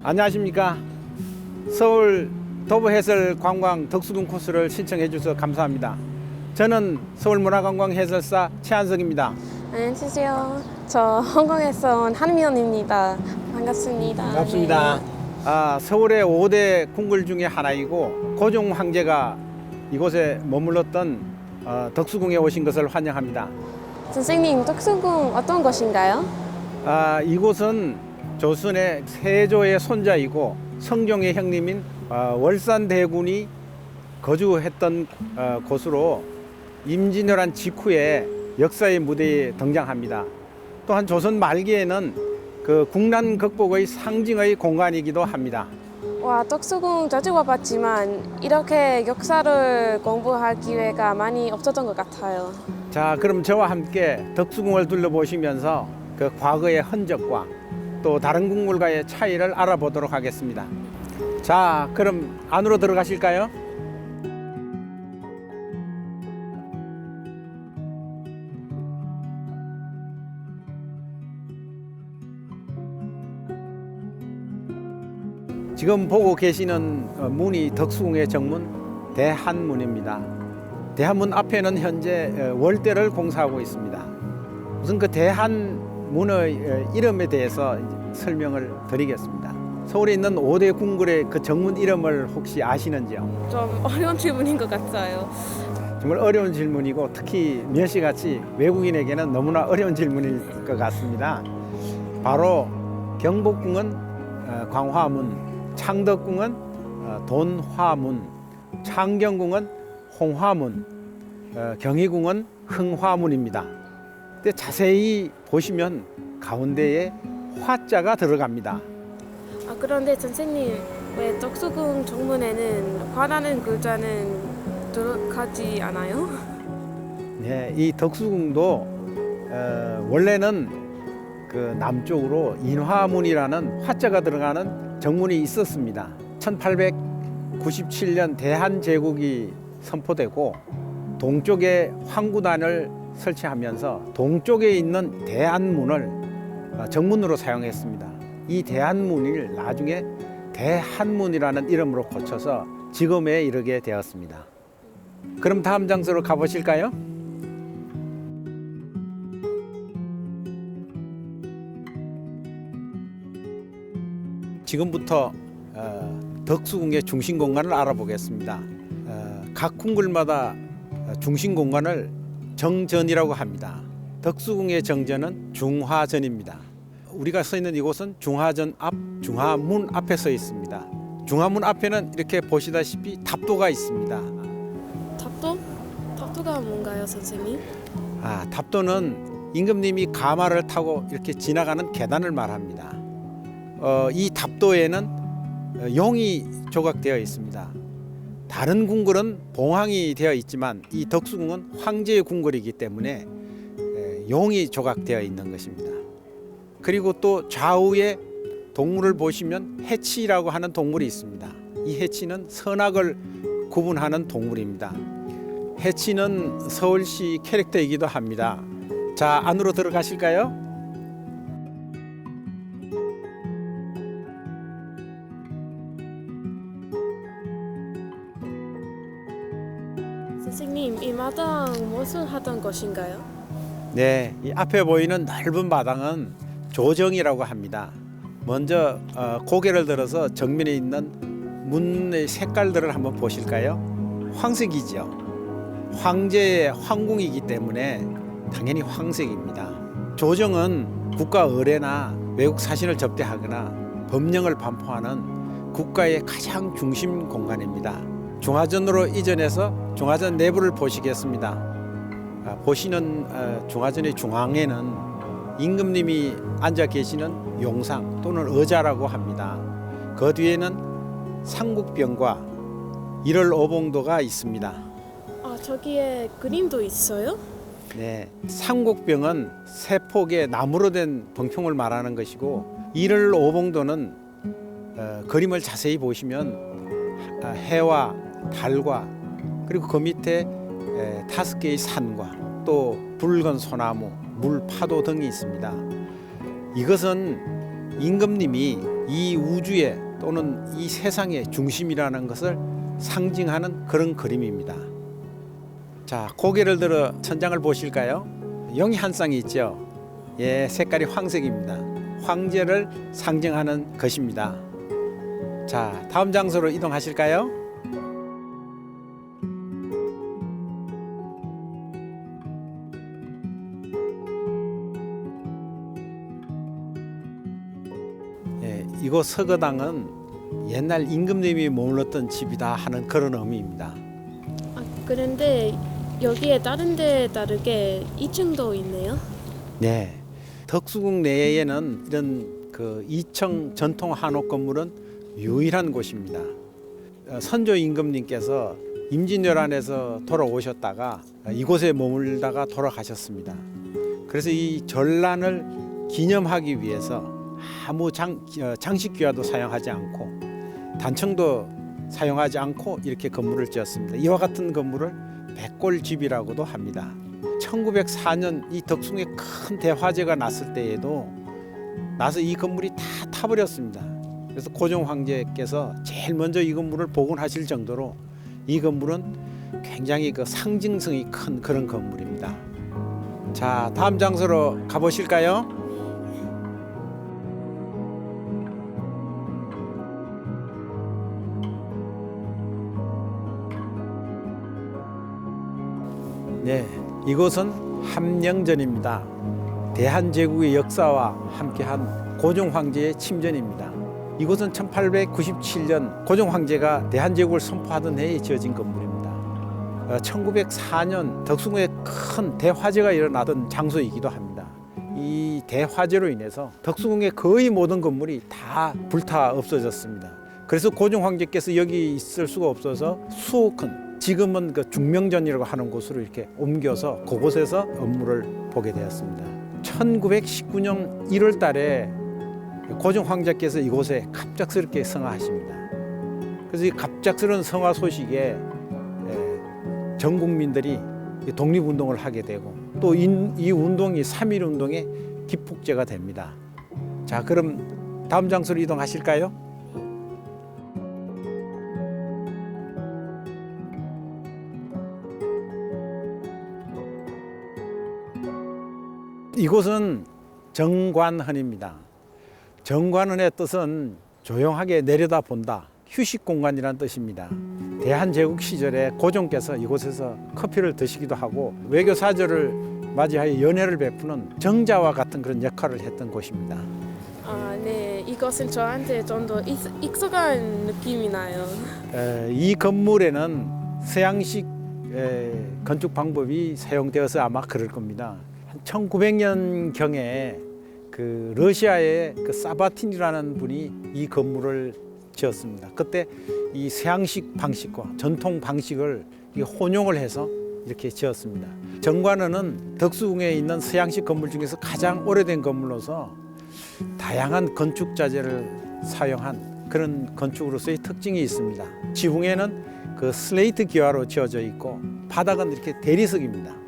안녕하십니까. 서울 도보해설 관광 덕수궁 코스를 신청해 주셔서 감사합니다. 저는 서울문화관광해설사 최한석입니다. 안녕하세요. 저 홍콩에서 온 한미연입니다. 반갑습니다. 반갑습니다. 네. 서울의 5대 궁궐 중에 하나이고 고종 황제가 이곳에 머물렀던 덕수궁에 오신 것을 환영합니다. 선생님, 덕수궁 어떤 곳인가요? 이곳은 조선의 세조의 손자이고 성종의 형님인 월산대군이 거주했던 곳으로 임진왜란 직후에 역사의 무대에 등장합니다. 또한 조선 말기에는 그 국난 극복의 상징의 공간이기도 합니다. 와, 덕수궁 자주 와봤지만 이렇게 역사를 공부할 기회가 많이 없었던 것 같아요. 자, 그럼 저와 함께 덕수궁을 둘러보시면서 그 과거의 흔적과 또 다른 궁궐과의 차이를 알아보도록 하겠습니다. 자, 그럼 안으로 들어가실까요? 지금 보고 계시는 문이 덕수궁의 정문 대한문입니다. 대한문 앞에는 현재 월대를 공사하고 있습니다. 우선 그 대한문의 이름에 대해서 설명을 드리겠습니다. 서울에 있는 5대 궁궐의 그 정문 이름을 혹시 아시는지요? 좀 어려운 질문인 것 같아요. 정말 어려운 질문이고 특히 면씨같이 외국인에게는 너무나 어려운 질문일 것 같습니다. 바로 경복궁은 광화문, 창덕궁은 돈화문, 창경궁은 홍화문, 경희궁은 흥화문입니다. 근데 자세히 보시면 가운데에 화자가 들어갑니다. 그런데 선생님, 왜 덕수궁 정문에는 화라는 글자는 들어가지 않아요? 네, 이 덕수궁도 원래는 그 남쪽으로 인화문이라는 화자가 들어가는 정문이 있었습니다. 1897년 대한제국이 선포되고 동쪽에 황구단을 설치하면서 동쪽에 있는 대한문을 정문으로 사용했습니다. 이 대한문을 나중에 대한문이라는 이름으로 고쳐서 지금에 이르게 되었습니다. 그럼 다음 장소로 가보실까요? 지금부터 덕수궁의 중심 공간을 알아보겠습니다. 각 궁궐마다 중심 공간을 정전이라고 합니다. 덕수궁의 정전은 중화전입니다. 우리가 서 있는 이곳은 중화전 앞, 중화문 앞에 서 있습니다. 중화문 앞에는 이렇게 보시다시피 답도가 있습니다. 답도? 답도가 뭔가요, 선생님? 답도는 임금님이 가마를 타고 이렇게 지나가는 계단을 말합니다. 이 답도에는 용이 조각되어 있습니다. 다른 궁궐은 봉황이 되어 있지만 이 덕수궁은 황제의 궁궐이기 때문에 용이 조각되어 있는 것입니다. 그리고 또 좌우에 동물을 보시면 해치라고 하는 동물이 있습니다. 이 해치는 선악을 구분하는 동물입니다. 해치는 서울시 캐릭터이기도 합니다. 자, 안으로 들어가실까요? 선생님, 이 마당 무엇을 하던 것인가요? 네, 이 앞에 보이는 넓은 마당은 조정이라고 합니다. 먼저 고개를 들어서 정면에 있는 문의 색깔들을 한번 보실까요? 황색이죠. 황제의 황궁이기 때문에 당연히 황색입니다. 조정은 국가 의례나 외국 사신을 접대하거나 법령을 반포하는 국가의 가장 중심 공간입니다. 중화전으로 이전해서 중화전 내부를 보시겠습니다. 보시는 중화전의 중앙에는 임금님이 앉아 계시는 용상 또는 의자라고 합니다. 그 뒤에는 상국병과 일월오봉도가 있습니다. 저기에 그림도 있어요? 네, 상국병은 세 폭의 나무로 된 병풍을 말하는 것이고 일월오봉도는 그림을 자세히 보시면 해와 달과 그리고 그 밑에 5개의 산과 또 붉은 소나무, 물 파도 등이 있습니다. 이것은 임금님이 이 우주의 또는 이 세상의 중심이라는 것을 상징하는 그런 그림입니다. 자, 고개를 들어 천장을 보실까요? 용이 한 쌍이 있죠. 예, 색깔이 황색입니다. 황제를 상징하는 것입니다. 자, 다음 장소로 이동하실까요? 예, 이곳 서거당은 옛날 임금님이 머물렀던 집이다 하는 그런 의미입니다. 그런데 여기에 다른 데 다르게 2층도 있네요. 네, 덕수궁 내에는 이런 그 2층 전통 한옥 건물은 유일한 곳입니다. 선조 임금님께서 임진왜란에서 돌아오셨다가 이곳에 머물다가 돌아가셨습니다. 그래서 이 전란을 기념하기 위해서 아무 장식귀화도 사용하지 않고 단청도 사용하지 않고 이렇게 건물을 지었습니다. 이와 같은 건물을 백골집이라고도 합니다. 1904년 이 덕숭에 큰 대화재가 났을 때에도 나서 이 건물이 다 타버렸습니다. 그래서 고종 황제께서 제일 먼저 이 건물을 복원하실 정도로 이 건물은 굉장히 그 상징성이 큰 그런 건물입니다. 자, 다음 장소로 가보실까요? 네, 이곳은 함령전입니다. 대한제국의 역사와 함께한 고종 황제의 침전입니다. 이곳은 1897년 고종 황제가 대한제국을 선포하던 해에 지어진 건물입니다. 1904년 덕숭에 큰 대화재가 일어나던 장소이기도 합니다. 이 대화재로 인해서 덕숭의 거의 모든 건물이 다 불타 없어졌습니다. 그래서 고종 황제께서 여기 있을 수가 없어서 수옥은 지금은 그 중명전이라고 하는 곳으로 이렇게 옮겨서 그곳에서 업무를 보게 되었습니다. 1919년 1월 달에 고종 황제께서 이곳에 갑작스럽게 성화하십니다. 그래서 이 갑작스러운 성화 소식에 전 국민들이 독립운동을 하게 되고 또 이 운동이 3.1 운동의 기폭제가 됩니다. 자, 그럼 다음 장소로 이동하실까요? 이곳은 정관헌입니다. 정관헌의 뜻은 조용하게 내려다본다, 휴식 공간이라는 뜻입니다. 대한제국 시절에 고종께서 이곳에서 커피를 드시기도 하고 외교 사절을 맞이하여 연회를 베푸는 정자와 같은 그런 역할을 했던 곳입니다. 네, 이것은 저한테 좀 더 익숙한 느낌이 나요. 이 건물에는 서양식 건축 방법이 사용되어서 아마 그럴 겁니다. 1900년 경에 그 러시아의 그 사바틴이라는 분이 이 건물을 지었습니다. 그때 이 서양식 방식과 전통 방식을 혼용을 해서 이렇게 지었습니다. 정관원은 덕수궁에 있는 서양식 건물 중에서 가장 오래된 건물로서 다양한 건축 자재를 사용한 그런 건축으로서의 특징이 있습니다. 지붕에는 그 슬레이트 기와로 지어져 있고 바닥은 이렇게 대리석입니다.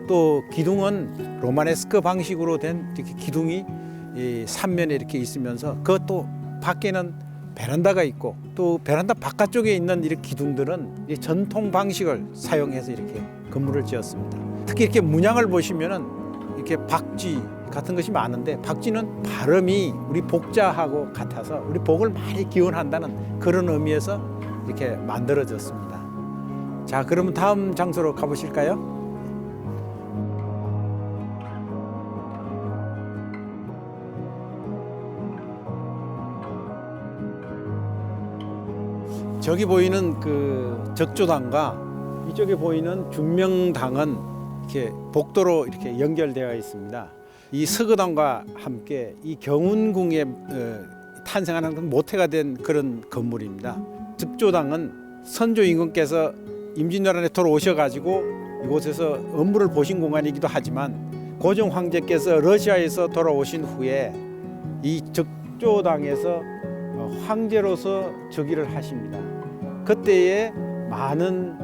또 기둥은 로마네스크 방식으로 된 이렇게 기둥이 이 삼면에 이렇게 있으면서 그것도 밖에는 베란다가 있고 또 베란다 바깥쪽에 있는 이렇게 기둥들은 이 전통 방식을 사용해서 이렇게 건물을 지었습니다. 특히 이렇게 문양을 보시면은 이렇게 박쥐 같은 것이 많은데 박쥐는 발음이 우리 복자하고 같아서 우리 복을 많이 기원한다는 그런 의미에서 이렇게 만들어졌습니다. 자, 그러면 다음 장소로 가보실까요? 저기 보이는 그 적조당과 이쪽에 보이는 중명당은 이렇게 복도로 이렇게 연결되어 있습니다. 이 서거당과 함께 이 경운궁에 탄생하는 모태가 된 그런 건물입니다. 적조당은 선조 임금께서 임진왜란에 돌아오셔가지고 이곳에서 업무를 보신 공간이기도 하지만 고종 황제께서 러시아에서 돌아오신 후에 이 적조당에서 황제로서 즉위를 하십니다. 그때에 많은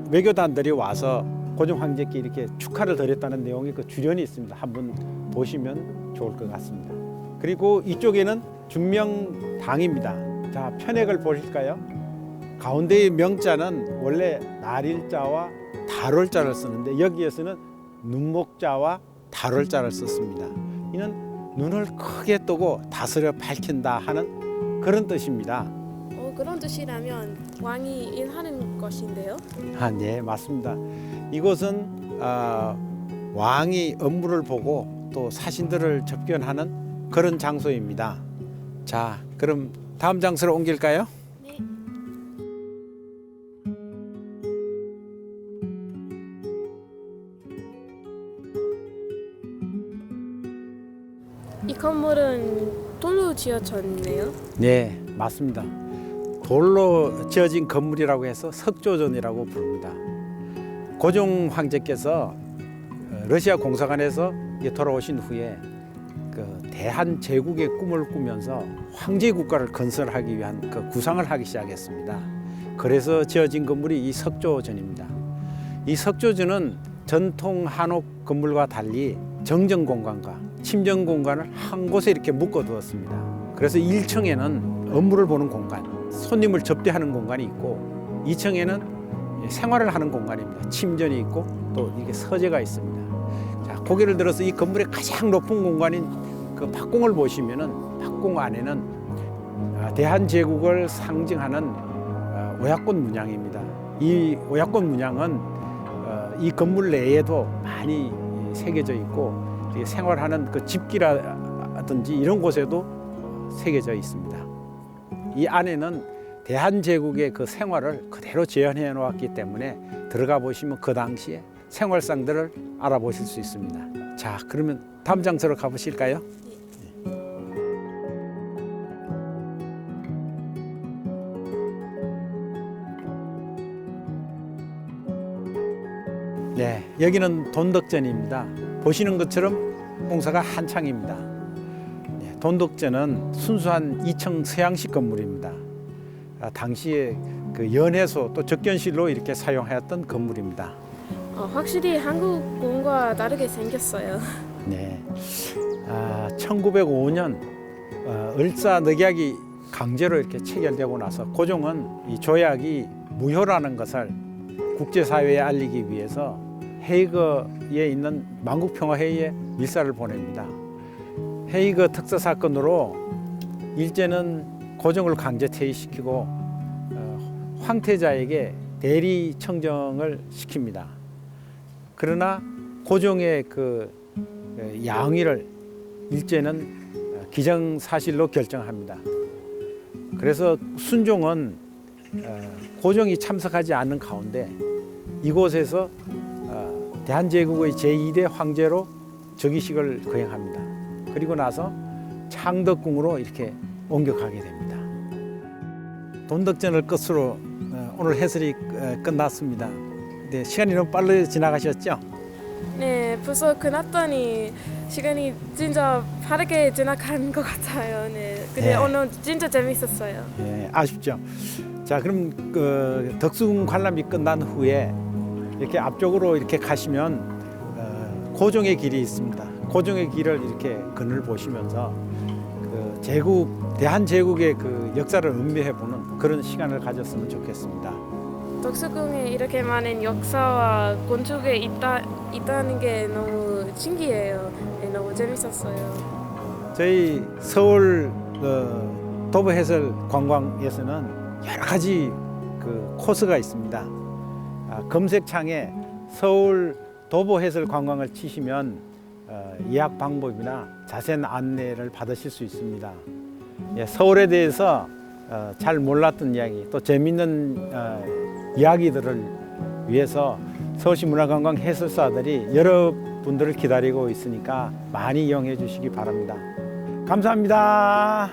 외교단들이 와서 고종 황제께 이렇게 축하를 드렸다는 내용의 그 주련이 있습니다. 한번 보시면 좋을 것 같습니다. 그리고 이쪽에는 준명당입니다. 자, 편액을 보실까요? 가운데의 명자는 원래 날일자와 달월자를 쓰는데 여기에서는 눈목자와 달월자를 썼습니다. 이는 눈을 크게 뜨고 다스려 밝힌다 하는 그런 뜻입니다. 그런 뜻이라면 왕이 일하는 것인데요. 네, 맞습니다. 이곳은 왕이 업무를 보고 또 사신들을 접견하는 그런 장소입니다. 자, 그럼 다음 장소로 옮길까요? 네. 이 건물은 돌로 지어졌네요. 네, 맞습니다. 돌로 지어진 건물이라고 해서 석조전이라고 부릅니다. 고종 황제께서 러시아 공사관에서 돌아오신 후에 그 대한 제국의 꿈을 꾸면서 황제 국가를 건설하기 위한 그 구상을 하기 시작했습니다. 그래서 지어진 건물이 이 석조전입니다. 이 석조전은 전통 한옥 건물과 달리 정전 공간과 침전 공간을 한 곳에 이렇게 묶어 두었습니다. 그래서 1층에는 업무를 보는 공간, 손님을 접대하는 공간이 있고 2층에는 생활을 하는 공간입니다. 침전이 있고 또 이게 서재가 있습니다. 자, 고개를 들어서 이 건물의 가장 높은 공간인 그 박공을 보시면은 박공 안에는 대한제국을 상징하는 오약권 문양입니다. 이 오약권 문양은 이 건물 내에도 많이 새겨져 있고 생활하는 그 집기라든지 이런 곳에도 새겨져 있습니다. 이 안에는 대한제국의 그 생활을 그대로 재현해 놓았기 때문에 들어가 보시면 그 당시에 생활상들을 알아보실 수 있습니다. 자, 그러면 다음 장소로 가보실까요? 네, 여기는 돈덕전입니다. 보시는 것처럼 공사가 한창입니다. 네, 돈덕전은 순수한 2층 서양식 건물입니다. 당시에 그 연회소 또 접견실로 이렇게 사용하였던 건물입니다. 확실히 한국과 다르게 생겼어요. 네, 1905년 을사늑약이 강제로 이렇게 체결되고 나서 고종은 이 조약이 무효라는 것을 국제사회에 알리기 위해서 헤이그에 있는 만국평화회의에 밀사를 보냅니다. 헤이그 특사 사건으로 일제는 고종을 강제 퇴위시키고 황태자에게 대리 청정을 시킵니다. 그러나 고종의 그 양위를 일제는 기정사실로 결정합니다. 그래서 순종은 고종이 참석하지 않는 가운데 이곳에서 대한제국의 제2대 황제로 즉위식을 거행합니다. 그리고 나서 창덕궁으로 이렇게 옮겨가게 됩니다. 돈덕전을 끝으로 오늘 해설이 끝났습니다. 네, 시간이 너무 빨리 지나가셨죠? 네, 벌써 끝났더니 시간이 진짜 빠르게 지나간 것 같아요. 네, 근데 네. 오늘 진짜 재밌었어요. 예, 아쉽죠. 자, 그럼 그 덕수궁 관람이 끝난 후에 이렇게 앞쪽으로 이렇게 가시면 고종의 길이 있습니다. 고종의 길을 이렇게 그늘 보시면서 그 제국 대한제국의 그 역사를 음미해 보는 그런 시간을 가졌으면 좋겠습니다. 덕수궁에 이렇게 많은 역사와 건축이 있다는 게 너무 신기해요. 네, 너무 재밌었어요. 저희 서울 도보해설 관광에서는 여러 가지 그 코스가 있습니다. 검색창에 서울 도보해설 관광을 치시면 예약 방법이나 자세한 안내를 받으실 수 있습니다. 예, 서울에 대해서 잘 몰랐던 이야기 또 재밌는 이야기들을 위해서 서울시 문화관광 해설사들이 여러분들을 기다리고 있으니까 많이 이용해 주시기 바랍니다. 감사합니다.